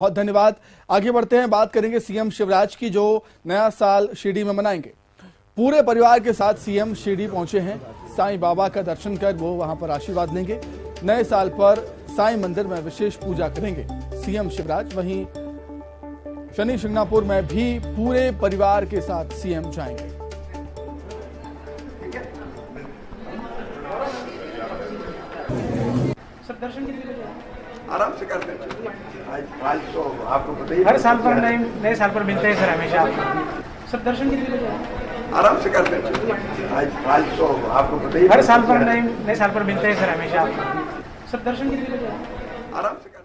बहुत धन्यवाद। आगे बढ़ते हैं, बात करेंगे सीएम शिवराज की, जो नया साल शिरडी में मनाएंगे। पूरे परिवार के साथ सीएम शिरडी पहुंचे हैं। साईं बाबा का दर्शन कर वो वहां पर आशीर्वाद लेंगे। नए साल पर साईं मंदिर में विशेष पूजा करेंगे सीएम शिवराज। वहीं शनि शिंगणापुर में भी पूरे परिवार के साथ सीएम जाएंगे। सब दर्शन के लिए आराम से करते हैं। आज तो आपको बताइए, हर साल पर नए साल पर मिलते हैं सर, हमेशा सब दर्शन के लिए आराम से करते हैं। आज तो आपको बताइए, हर साल पर नए साल पर मिलते हैं सर, हमेशा सब दर्शन के लिए आराम से करते हैं।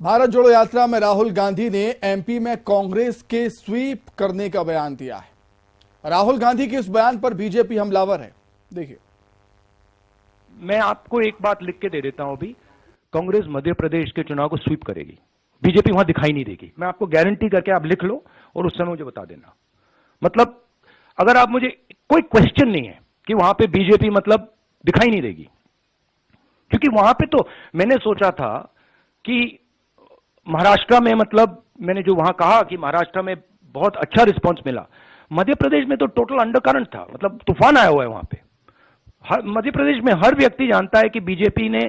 भारत जोड़ो यात्रा में राहुल गांधी ने एमपी में कांग्रेस के स्वीप करने का बयान दिया है। राहुल गांधी के इस बयान पर बीजेपी हमलावर है। देखिए, मैं आपको एक बात लिख के दे देता हूं अभी, कांग्रेस मध्य प्रदेश के चुनाव को स्वीप करेगी, बीजेपी वहां दिखाई नहीं देगी। मैं आपको गारंटी करके, आप लिख लो और उस समय मुझे बता देना। मतलब अगर आप, मुझे कोई क्वेश्चन नहीं है कि वहां पे बीजेपी मतलब दिखाई नहीं देगी, क्योंकि वहां पे तो मैंने सोचा था कि महाराष्ट्र में, मतलब मैंने जो वहां कहा कि महाराष्ट्र में बहुत अच्छा रिस्पॉन्स मिला, मध्य प्रदेश में तो टोटल अंडरकरंट था, मतलब तूफान आया हुआ है वहां पे। मध्य प्रदेश में हर व्यक्ति जानता है कि बीजेपी ने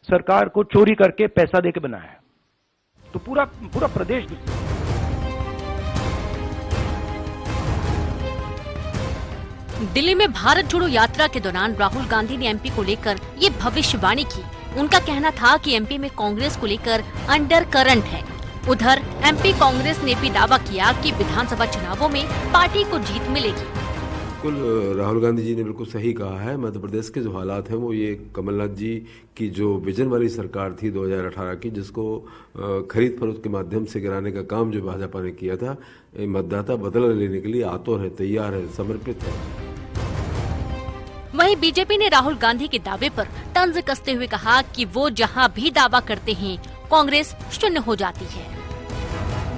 सरकार को चोरी करके पैसा देके बनाया है, तो पूरा प्रदेश। दिल्ली में भारत जोड़ो यात्रा के दौरान राहुल गांधी ने एमपी को लेकर ये भविष्यवाणी की। उनका कहना था कि एमपी में कांग्रेस को लेकर अंडर करंट है। उधर एमपी कांग्रेस ने भी दावा किया कि विधानसभा चुनावों में पार्टी को जीत मिलेगी। बिल्कुल राहुल गांधी जी ने बिल्कुल सही कहा है। मध्य प्रदेश के जो हालात हैं वो ये कमलनाथ जी की जो विजन वाली सरकार थी 2018 की, जिसको खरीद फरोख्त के माध्यम से गिराने का काम जो भाजपा ने किया था, मतदाता बदला लेने के लिए आतुर है, तैयार है, समर्पित है। वहीं बीजेपी ने राहुल गांधी के दावे पर तंज कसते हुए कहा कि वो जहां भी दावा करते हैं कांग्रेस शून्य हो जाती है।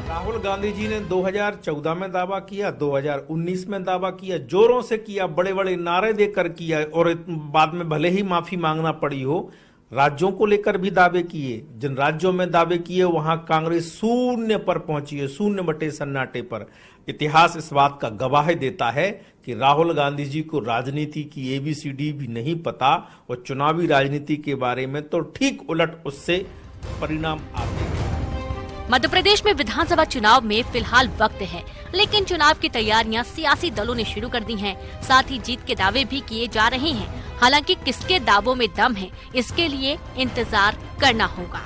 राहुल गांधी जी ने 2014 में दावा किया, 2019 में दावा किया, जोरों से किया, बड़े बड़े नारे देकर किया, और बाद में भले ही माफी मांगना पड़ी हो। राज्यों को लेकर भी दावे किए, जिन राज्यों में दावे किए वहां कांग्रेस शून्य पर पहुंची है, 0 सन्नाटे पर। इतिहास इस बात का गवाही देता है कि राहुल गांधी जी को राजनीति की ABCD भी नहीं पता, और चुनावी राजनीति के बारे में तो ठीक उलट उससे परिणाम आते हैं। मध्य प्रदेश में विधानसभा चुनाव में फिलहाल वक्त है, लेकिन चुनाव की तैयारियां सियासी दलों ने शुरू कर दी हैं। साथ ही जीत के दावे भी किए जा रहे हैं। हालांकि किसके दावों में दम है, इसके लिए इंतजार करना होगा।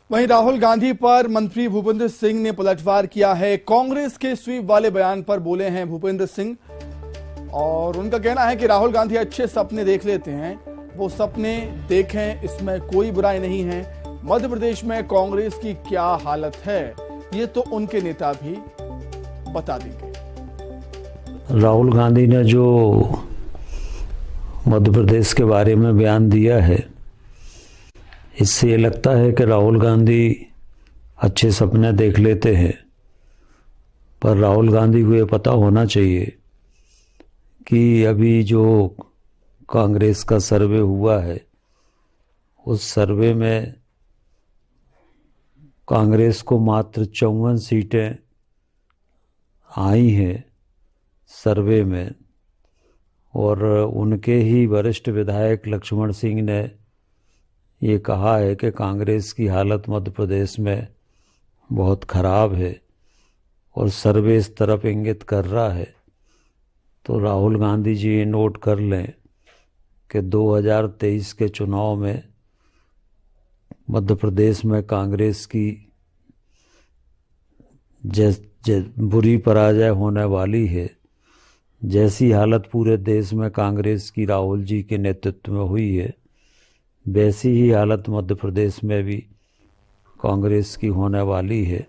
वहीं राहुल गांधी पर मंत्री भूपेंद्र सिंह ने पलटवार किया है। कांग्रेस के स्वीप वाले बयान पर बोले हैं भूपेंद्र सिंह, और उनका कहना है कि राहुल गांधी अच्छे सपने देख लेते हैं, वो सपने देखें, इसमें कोई बुराई नहीं है। मध्य प्रदेश में कांग्रेस की क्या हालत है, ये तो उनके नेता भी बता देंगे। राहुल गांधी ने जो मध्य प्रदेश के बारे में बयान दिया है, इससे ये लगता है कि राहुल गांधी अच्छे सपने देख लेते हैं। पर राहुल गांधी को ये पता होना चाहिए कि अभी जो कांग्रेस का सर्वे हुआ है, उस सर्वे में कांग्रेस को मात्र 54 सीटें आई हैं सर्वे में, और उनके ही वरिष्ठ विधायक लक्ष्मण सिंह ने ये कहा है कि कांग्रेस की हालत मध्य प्रदेश में बहुत ख़राब है, और सर्वे इस तरफ इंगित कर रहा है। तो राहुल गांधी जी ये नोट कर लें कि 2023 के चुनाव में मध्य प्रदेश में कांग्रेस की बुरी पराजय होने वाली है। जैसी हालत पूरे देश में कांग्रेस की राहुल जी के नेतृत्व में हुई है, वैसी ही हालत मध्य प्रदेश में भी कांग्रेस की होने वाली है।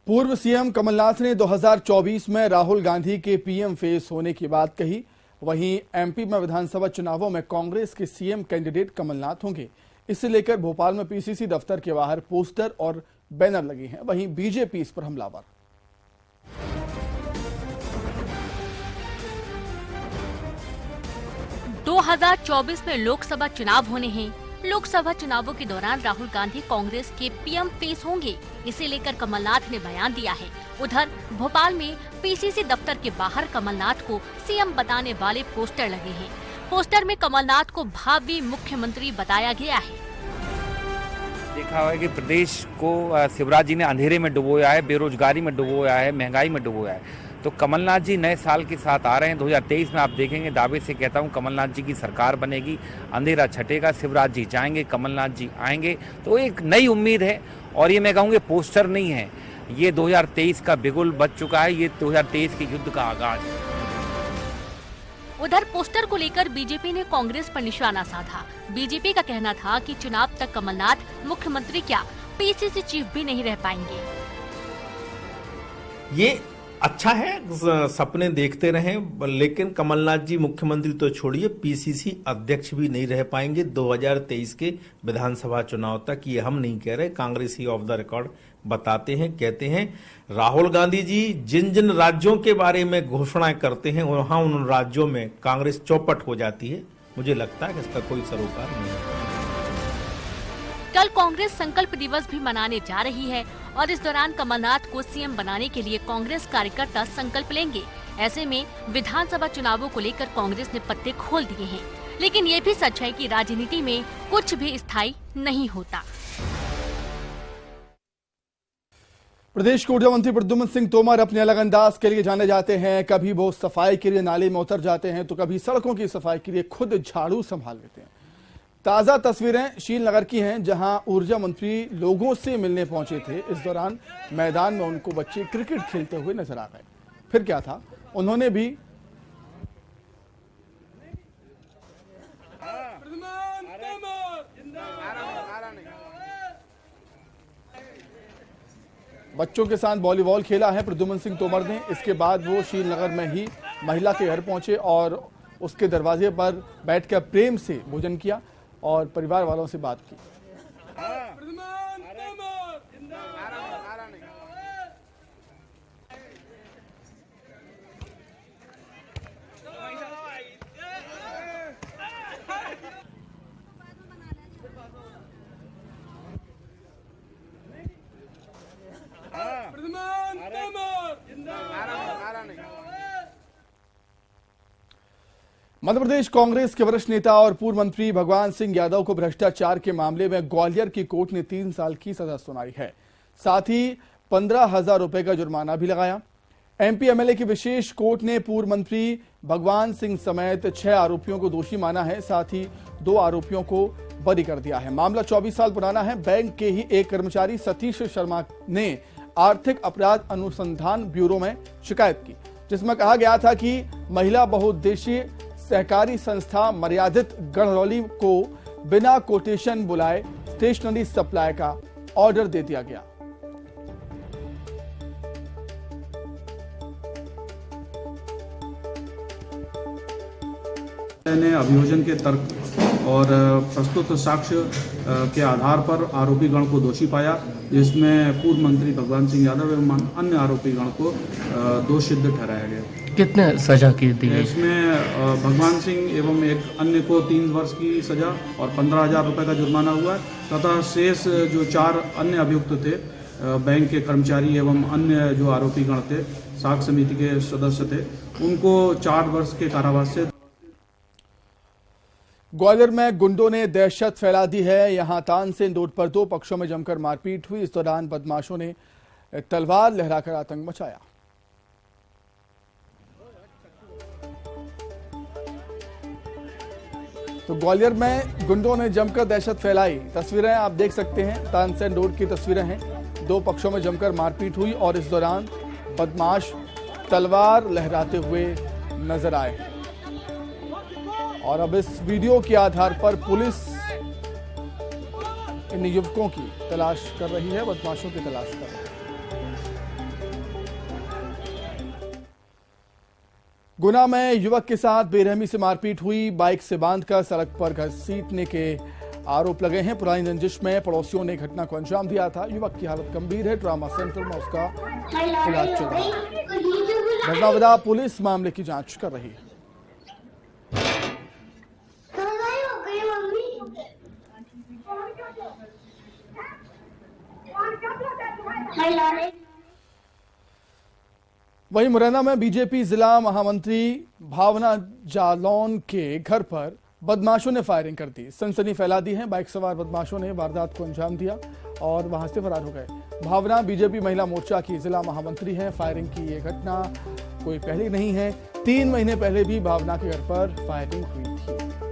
पूर्व सीएम कमलनाथ ने 2024 में राहुल गांधी के पीएम फेस होने की बात कही। वहीं एमपी में विधानसभा चुनावों में कांग्रेस के सीएम कैंडिडेट कमलनाथ होंगे। इसे लेकर भोपाल में पीसीसी दफ्तर के बाहर पोस्टर और बैनर लगे हैं। वहीं बीजेपी इस पर हमलावर। 2024 में लोकसभा चुनाव होने हैं। लोकसभा चुनावों के दौरान राहुल गांधी कांग्रेस के पीएम फेस होंगे, इसे लेकर कमलनाथ ने बयान दिया है। उधर भोपाल में पीसीसी दफ्तर के बाहर कमलनाथ को सीएम बताने वाले पोस्टर लगे हैं। पोस्टर में कमलनाथ को भावी मुख्यमंत्री बताया गया है। देखा हुआ है कि प्रदेश को शिवराज जी ने अंधेरे में डुबोया है, बेरोजगारी में डुबोया है, महंगाई में डुबोया है। तो कमलनाथ जी नए साल के साथ आ रहे हैं। 2023 में आप देखेंगे, दावे से कहता हूं, कमलनाथ जी की सरकार बनेगी, अंधेरा छटेगा, शिवराज जी जाएंगे, कमलनाथ जी आएंगे। तो एक नई उम्मीद है और ये मैं कहूँगी पोस्टर नहीं है, ये 2023 का बिगुल बज चुका है, ये 2023 के युद्ध का आगाज है। उधर पोस्टर को लेकर बीजेपी ने कांग्रेस पर निशाना साधा। बीजेपी का कहना था कि चुनाव तक कमलनाथ मुख्यमंत्री क्या पीसीसी चीफ भी नहीं रह पाएंगे। ये अच्छा है, सपने देखते रहें, लेकिन कमलनाथ जी मुख्यमंत्री तो छोड़िए, पीसीसी अध्यक्ष भी नहीं रह पाएंगे 2023 के विधानसभा चुनाव तक। ये हम नहीं कह रहे, कांग्रेस ही ऑफ द रिकॉर्ड बताते हैं, कहते हैं। राहुल गांधी जी जिन जिन राज्यों के बारे में घोषणाएं करते हैं वहां उन राज्यों में कांग्रेस चौपट हो जाती है। मुझे लगता है कि इसका कोई सरोकार नहीं है। कल कांग्रेस संकल्प दिवस भी मनाने जा रही है और इस दौरान कमलनाथ को सीएम बनाने के लिए कांग्रेस कार्यकर्ता संकल्प लेंगे। ऐसे में विधानसभा चुनावों को लेकर कांग्रेस ने पत्ते खोल दिए हैं, लेकिन ये भी सच है कि राजनीति में कुछ भी स्थायी नहीं होता। प्रदेश के ऊर्जा मंत्री प्रद्युम्न सिंह तोमर अपने अलग अंदाज के लिए जाने जाते हैं। कभी वो सफाई के लिए नाले में उतर जाते हैं तो कभी सड़कों की सफाई के लिए खुद झाड़ू संभाल लेते हैं। ताजा तस्वीरें शीलनगर की हैं, जहां ऊर्जा मंत्री लोगों से मिलने पहुंचे थे। इस दौरान मैदान में उनको बच्चे क्रिकेट खेलते हुए नजर आ गए। फिर क्या था, उन्होंने भी बच्चों के साथ वॉलीबॉल खेला है प्रद्युम्न सिंह तोमर ने। इसके बाद वो शीलनगर में ही महिला के घर पहुंचे और उसके दरवाजे पर बैठकर प्रेम से भोजन किया और परिवार वालों से बात की। मध्य प्रदेश कांग्रेस के वरिष्ठ नेता और पूर्व मंत्री भगवान सिंह यादव को भ्रष्टाचार के मामले में ग्वालियर की कोर्ट ने 3 साल की सजा सुनाई है। साथ ही 15,000 रुपए का जुर्माना भी लगाया। एमपी एमएलए की विशेष कोर्ट ने पूर्व मंत्री भगवान सिंह समेत 6 आरोपियों को दोषी माना है। साथ ही 2 आरोपियों को बरी कर दिया है। मामला 24 साल पुराना है। बैंक के ही एक कर्मचारी सतीश शर्मा ने आर्थिक अपराध अनुसंधान ब्यूरो में शिकायत की, जिसमें कहा गया था कि महिला बहुउद्देशीय सहकारी संस्था मर्यादित गढ़रौली को बिना कोटेशन बुलाए स्टेशनरी सप्लाई का ऑर्डर दे दिया गया। ने अभियोजन के तर्क और प्रस्तुत साक्ष्य के आधार पर आरोपीगण को दोषी पाया, जिसमें पूर्व मंत्री भगवान सिंह यादव एवं अन्य आरोपीगण को दोषी ठहराया गया। कितने सजा की दी गई? इसमें भगवान सिंह एवं एक अन्य को 3 वर्ष की सजा और 15,000 रुपए का जुर्माना हुआ तथा शेष जो 4 अन्य अभियुक्त थे, बैंक के कर्मचारी एवं अन्य जो आरोपीगण थे, साख समिति के सदस्य थे, उनको 4 वर्ष के कारावास से। ग्वालियर में गुंडों ने दहशत फैला दी है। यहां तानसेन रोड पर 2 पक्षों में जमकर मारपीट हुई। इस दौरान बदमाशों ने तलवार लहराकर आतंक मचाया। तो ग्वालियर में गुंडों ने जमकर दहशत फैलाई। तस्वीरें आप देख सकते हैं, तानसेन रोड की तस्वीरें हैं। 2 पक्षों में जमकर मारपीट हुई और इस दौरान बदमाश तलवार लहराते हुए नजर आए। और अब इस वीडियो के आधार पर पुलिस इन युवकों की तलाश कर रही है, बदमाशों की तलाश कर रही है। गुना में युवक के साथ बेरहमी से मारपीट हुई। बाइक से बांधकर सड़क पर घसीटने के आरोप लगे हैं। पुरानी रंजिश में पड़ोसियों ने घटना को अंजाम दिया था। युवक की हालत गंभीर है। ट्रॉमा सेंटर में उसका इलाज चल रहा है। घटना बता पुलिस मामले की जांच कर रही है। वहीं मुरैना में बीजेपी जिला महामंत्री भावना जालौन के घर पर बदमाशों ने फायरिंग कर दी, सनसनी फैला दी है। बाइक सवार बदमाशों ने वारदात को अंजाम दिया और वहां से फरार हो गए। भावना बीजेपी महिला मोर्चा की जिला महामंत्री हैं। फायरिंग की ये घटना कोई पहली नहीं है, 3 महीने पहले भी भावना के घर पर फायरिंग हुई थी।